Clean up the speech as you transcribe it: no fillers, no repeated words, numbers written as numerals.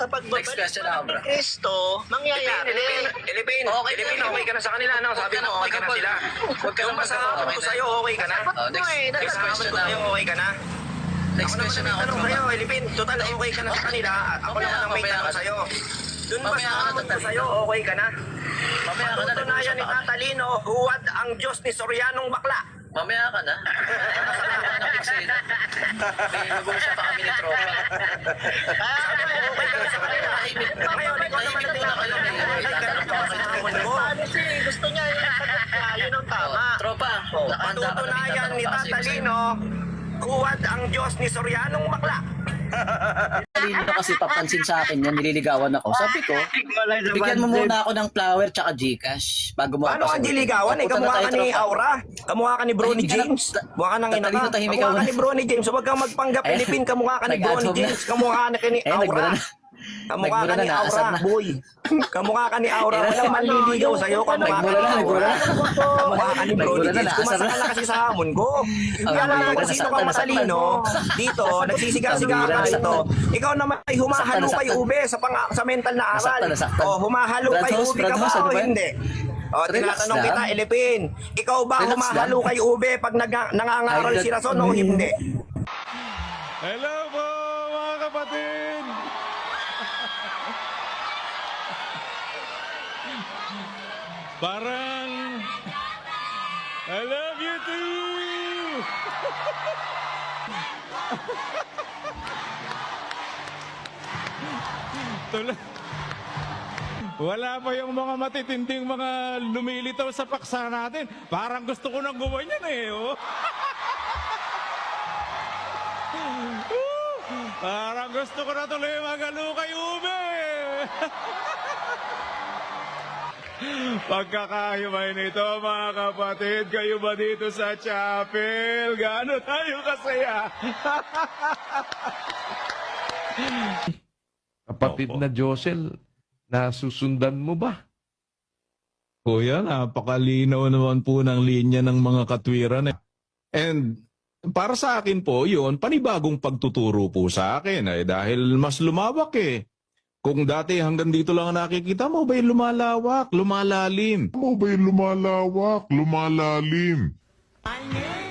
Sa pagbabalik question pa ako, ng bro. Kristo, mangyayari. Ilipin, Okay Ilipin, na. okay ka na sa kanila, ano? Sabi mo, okay ka na sila. Huwag ka Yung na kasama okay ko na. sa'yo, okay ka na? Oh, next Next question ko na sa'yo, ako. okay ka na? Next Ako question na naman ako, ang may tanong tropa. sa'yo, Ilipin. Total, okay ka na sa kanila. Ako Mamaya, naman ang may mamaya tanong ka. sa'yo. Dun ba Mamaya sa ka na, amon ko Tatalino. sa'yo, okay ka na? Mamaya ka na. Patutunayan ni Tatalino, huwad ang Diyos ni Sorianong bakla. Mamaya ka na. May nag-uusap pa kami ni tropa. Sabi mo, okay ka na sa kanila. Ngayon, ikaw naman ang tinatanong mo, okay ka na ba sa amon ko? Honestly, gusto niya yung sagot niya, yun ang tama. Tropa, nakahanda ka na may Patutunayan ni tatanong pa kasi ako sa'yo. Tatalino, huwad ang Diyos ni Sorianong bakla. Talino kasi papansin sa akin yan, nililigawan ako. Sabi ko, bigyan mo muna ako ng flower tsaka Gcash bago mo Paano ka diligawan? Eh, kamukha ka ni Aura. Kamukha ka ni Bronny Tahimik ka James. na. Mukha ka ng ina Tatalino, ka. tahimik Kamukha ka ka ni muna. Bronny James. Huwag kang magpanggap Ayan. Pilipin. Kamukha ka ni Nag-adhob Bronny na. James. Kamukha ka ni nagbura Aura. na. Kamukha ka Nagbura ni na, Aura, naasar na. boy. Kamukha ka ni Aura. Walang manliligaw sa'yo. Kamukha ka Nagbura ni na, nagbura Aura. na. Kamukha ka ni Bronny Nagbura na, James. naasar Kumasa ka na. na kasi sa hamon ko. Kaya lang nagbura kung na, sino nasaktan, kang matalino dito, nagsisigaw-sigaw ka Nagbura, rito. Ikaw naman ay humahalo Nasaktan, kay nasaktan. Ube sa mental na aral. Nasaktan. O, humahalo Brad kay House, Ube Brad ka ba House, ano o ba yan? hindi? O, Relax tinatanong lang. kita, Ilipin. Ikaw ba Relax humahalo lang. kay Ube pag nangangaral si Rason o hindi? Hello po mga kapatid! Parang I love you too! Tuloy. Wala pa yung mga matitinding mga lumilitaw sa paksa natin. Parang gusto ko nang gumanyan eh. Oh. Parang gusto ko na tuloy magalo kay Ube. Pagkakahimay nito mga kapatid, kayo ba dito sa chapel? Gaano tayo kasaya? Kapatid na Josel, nasusundan mo ba? Kuya, napakalinaw naman po ng linya ng mga katwiran. And para sa akin po, yun, panibagong pagtuturo po sa akin. Dahil mas lumawak eh. Kung dati hanggang dito lang ang nakikita mo, ba'y lumalawak, lumalalim. Mo ba'y lumalawak, lumalalim? My name